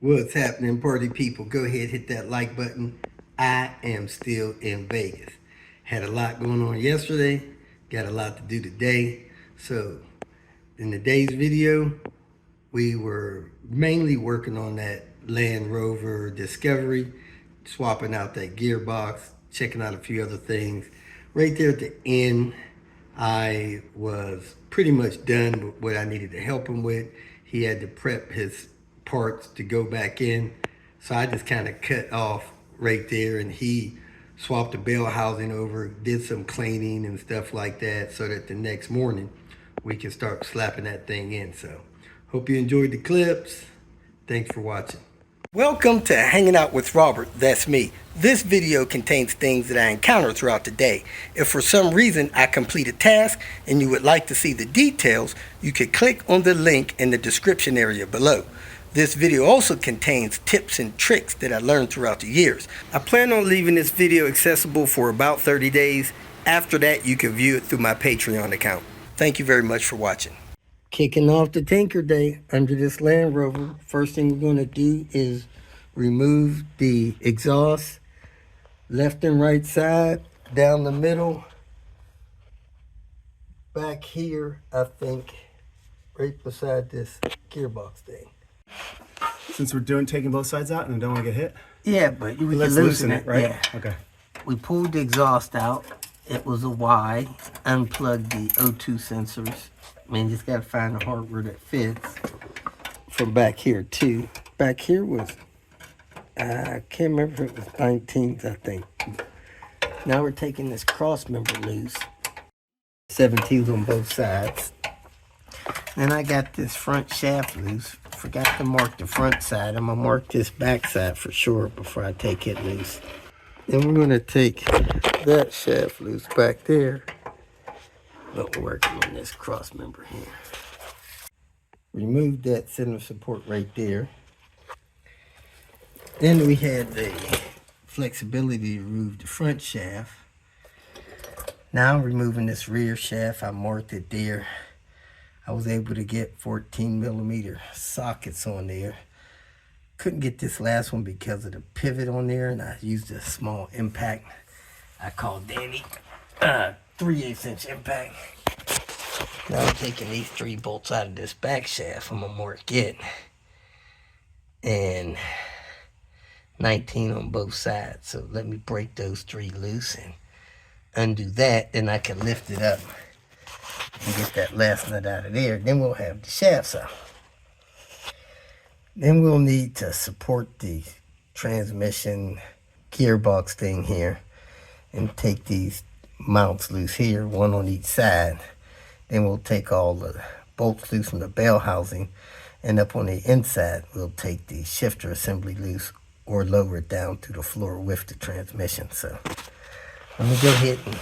What's happening, party people? Go ahead, hit that like button. I am still in Vegas. Had a lot going on yesterday, got a lot to do today. So, in today's video, we were mainly working on that Land Rover Discovery, swapping out that gearbox, checking out a few other things. Right there at the end, I was pretty much done with what I needed to help him with. He had to prep his parts to go back in. So I just kind of cut off right there, and he swapped the bell housing over, did some cleaning and stuff like that so that the next morning we can start slapping that thing in. So hope you enjoyed the clips. Thanks for watching. Welcome to Hanging Out with Robert, that's me. This video contains things that I encountered throughout the day. If for some reason I complete a task and you would like to see the details, you could click on the link in the description area below. This video also contains tips and tricks that I learned throughout the years. I plan on leaving this video accessible for about 30 days. After that, you can view it through my Patreon account. Thank you very much for watching. Kicking off the Tinker Day under this Land Rover. First thing we're going to do is remove the exhaust left and right side, down the middle, back here, I think, right beside this gearbox thing. Since we're taking both sides out and I don't want to get hit? Yeah, but you Let's loosen it, right? Yeah. Okay. We pulled the exhaust out. It was a Y. Unplugged the O2 sensors. I mean, just got to find the hardware that fits. From back here, too. Back here was, I can't remember if it was 19s, I think. Now we're taking this cross member loose. 17s on both sides. Then I got this front shaft loose. Forgot to mark the front side. I'm going to mark this back side for sure before I take it loose. Then we're going to take that shaft loose back there. But we're working on this cross member here. Remove that center support right there. Then we had the flexibility to remove the front shaft. Now I'm removing this rear shaft. I marked it there. I was able to get 14mm sockets on there. Couldn't get this last one because of the pivot on there, and I used a small impact. I called Danny 3/8" impact. Now I'm taking these 3 bolts out of this back shaft. I'm gonna mark it, and 19 on both sides. So let me break those 3 loose and undo that. Then I can lift it up and get that last nut out of there. Then we'll have the shafts out. Then we'll need to support the transmission gearbox thing here and take these mounts loose here, 1 on each side. Then we'll take all the bolts loose from the bell housing, and up on the inside we'll take the shifter assembly loose or lower it down to the floor with the transmission. So let me go ahead and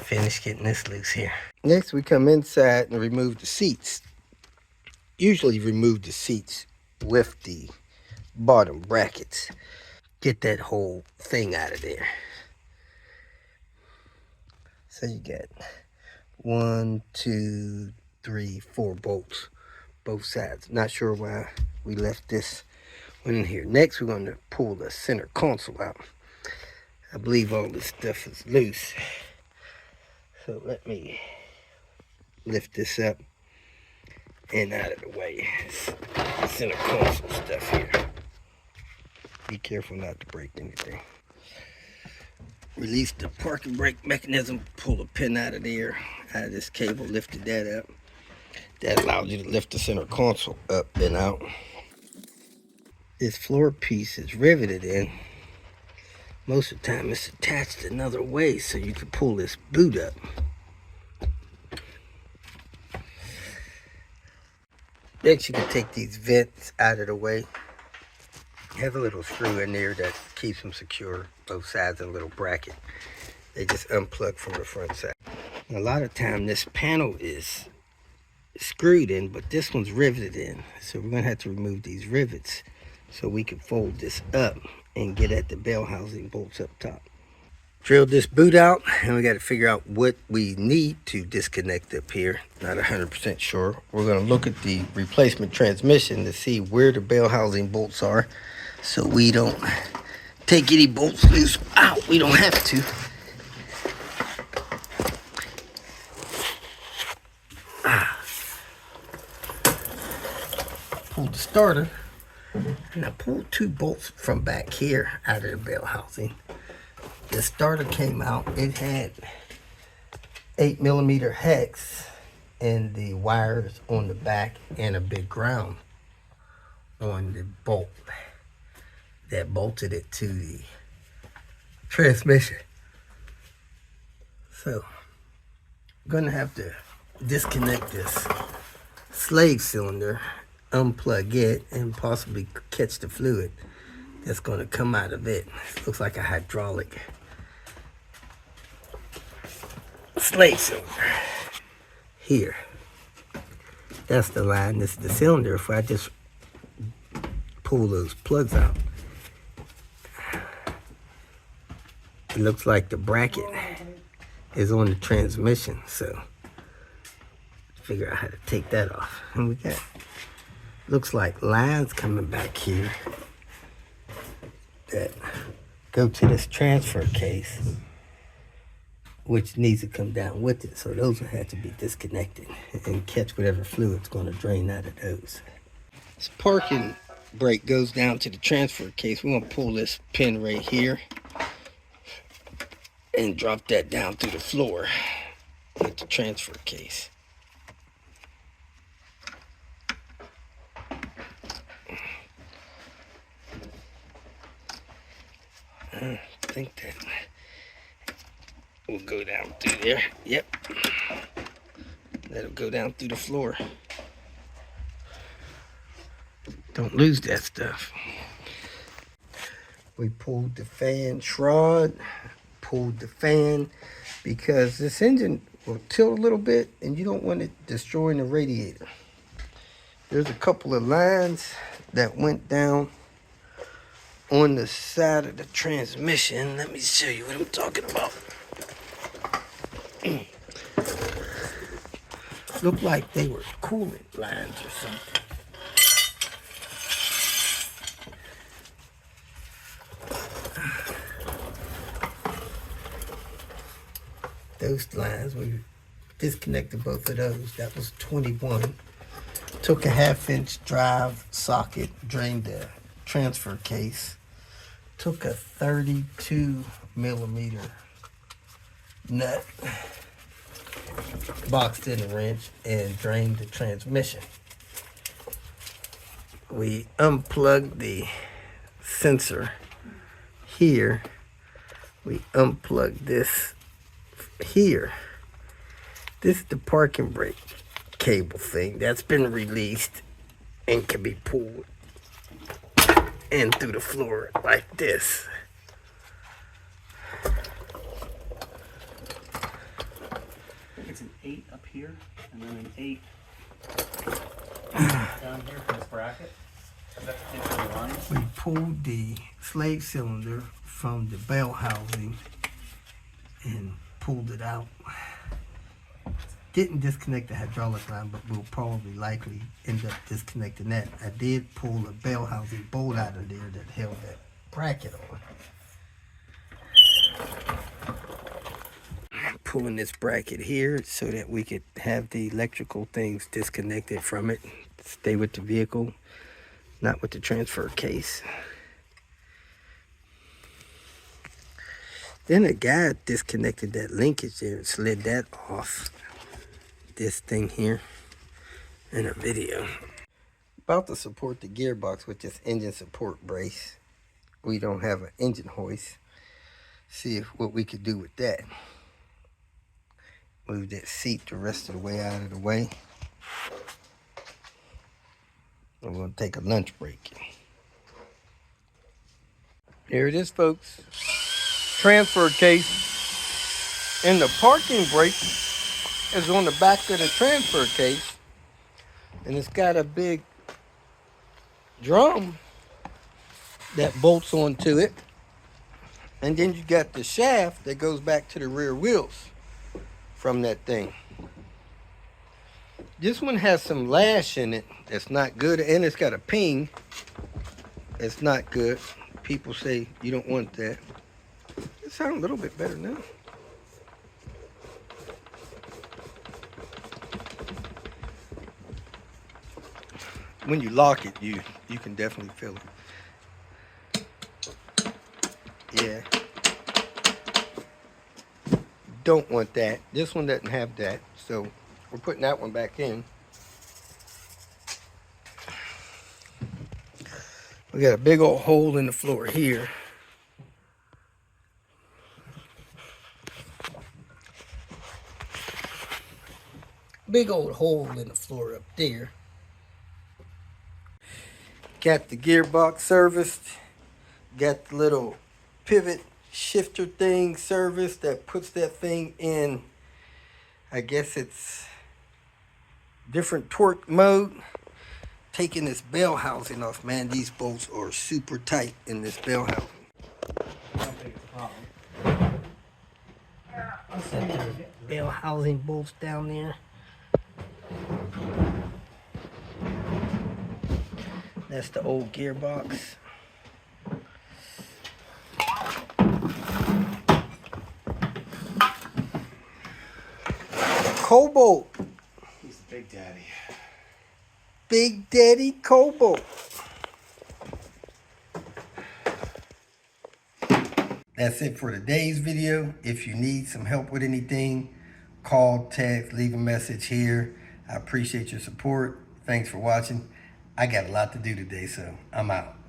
finish getting this loose here. Next we come inside and remove the seats. Usually remove the seats with the bottom brackets. Get that whole thing out of there. So you got 1, 2, 3, 4 bolts, both sides. Not sure why we left this one in here. Next we're going to pull the center console out. I believe all this stuff is loose. So let me lift this up and out of the way. It's the center console stuff here. Be careful not to break anything. Release the parking brake mechanism, pull the pin out of there, out of this cable, lifted that up. That allows you to lift the center console up and out. This floor piece is riveted in. Most of the time it's attached another way so you can pull this boot up. Next you can take these vents out of the way. Have a little screw in there that keeps them secure, both sides, and a little bracket. They just unplug from the front side. And a lot of time this panel is screwed in, but this one's riveted in. So we're gonna have to remove these rivets so we can fold this up and get at the bell housing bolts up top. Drilled this boot out, and we got to figure out what we need to disconnect up here. Not 100% sure. We're going to look at the replacement transmission to see where the bell housing bolts are, so we don't take any bolts loose. Ow, we don't have to. Pulled the starter, and I pulled 2 bolts from back here out of the bell housing. The starter came out, it had 8mm hex and the wires on the back and a big ground on the bolt that bolted it to the transmission. So I'm gonna have to disconnect this slave cylinder, unplug it, and possibly catch the fluid that's gonna come out of it. Looks like a hydraulic slave cylinder. Here, that's the line. This is the cylinder. If I just pull those plugs out, it looks like the bracket is on the transmission. So figure out how to take that off. And we got, looks like lines coming back here that go to this transfer case, which needs to come down with it. So those will have to be disconnected and catch whatever fluid's going to drain out of those. This parking brake goes down to the transfer case. We're going to pull this pin right here and drop that down through the floor with the transfer case. I think that will go down through there. Yep. That'll go down through the floor. Don't lose that stuff. We pulled the fan shroud, pulled the fan, because this engine will tilt a little bit and you don't want it destroying the radiator. There's a couple of lines that went down on the side of the transmission. Let me show you what I'm talking about. Looked like they were coolant lines or something. Those lines, we disconnected both of those. That was 21. Took a 1/2-inch drive socket, drained the transfer case. Took a 32mm nut, boxed in a wrench, and drained the transmission. We unplugged the sensor here. We unplugged this here. This is the parking brake cable thing that's been released and can be pulled in through the floor like this. It's an 8 up here, and then an 8 down here from this bracket. That's the line. We pulled the slave cylinder from the bell housing and pulled it out. Didn't disconnect the hydraulic line, but we'll probably likely end up disconnecting that. I did pull a bell housing bolt out of there that held that bracket on. Pulling this bracket here so that we could have the electrical things disconnected from it. Stay with the vehicle, not with the transfer case. Then a guy disconnected that linkage there and slid that off this thing here in a video. About to support the gearbox with this engine support brace. We don't have an engine hoist. See what we could do with that. Move that seat the rest of the way out of the way. We're going to take a lunch break. Here it is, folks. Transfer case. And the parking brake is on the back of the transfer case. And it's got a big drum that bolts onto it. And then you got the shaft that goes back to the rear wheels from that thing. This one has some lash in it that's not good, and it's got a ping. It's not good. People say you don't want that. It sounds a little bit better now. When you lock it, you can definitely feel it. Yeah. Don't want that. This one doesn't have that, so we're putting that one back in. We got a big old hole in the floor here. Big old hole in the floor up there. Got the gearbox serviced. Got the little pivot shifter thing serviced that puts that thing in, I guess it's different torque mode. Taking this bell housing off, man. These bolts are super tight in this bell housing. I'll set the bell housing bolts down there. That's the old gearbox. Cobalt. He's the Big Daddy. Big Daddy Cobalt. That's it for today's video. If you need some help with anything, call, text, leave a message here. I appreciate your support. Thanks for watching. I got a lot to do today, so I'm out.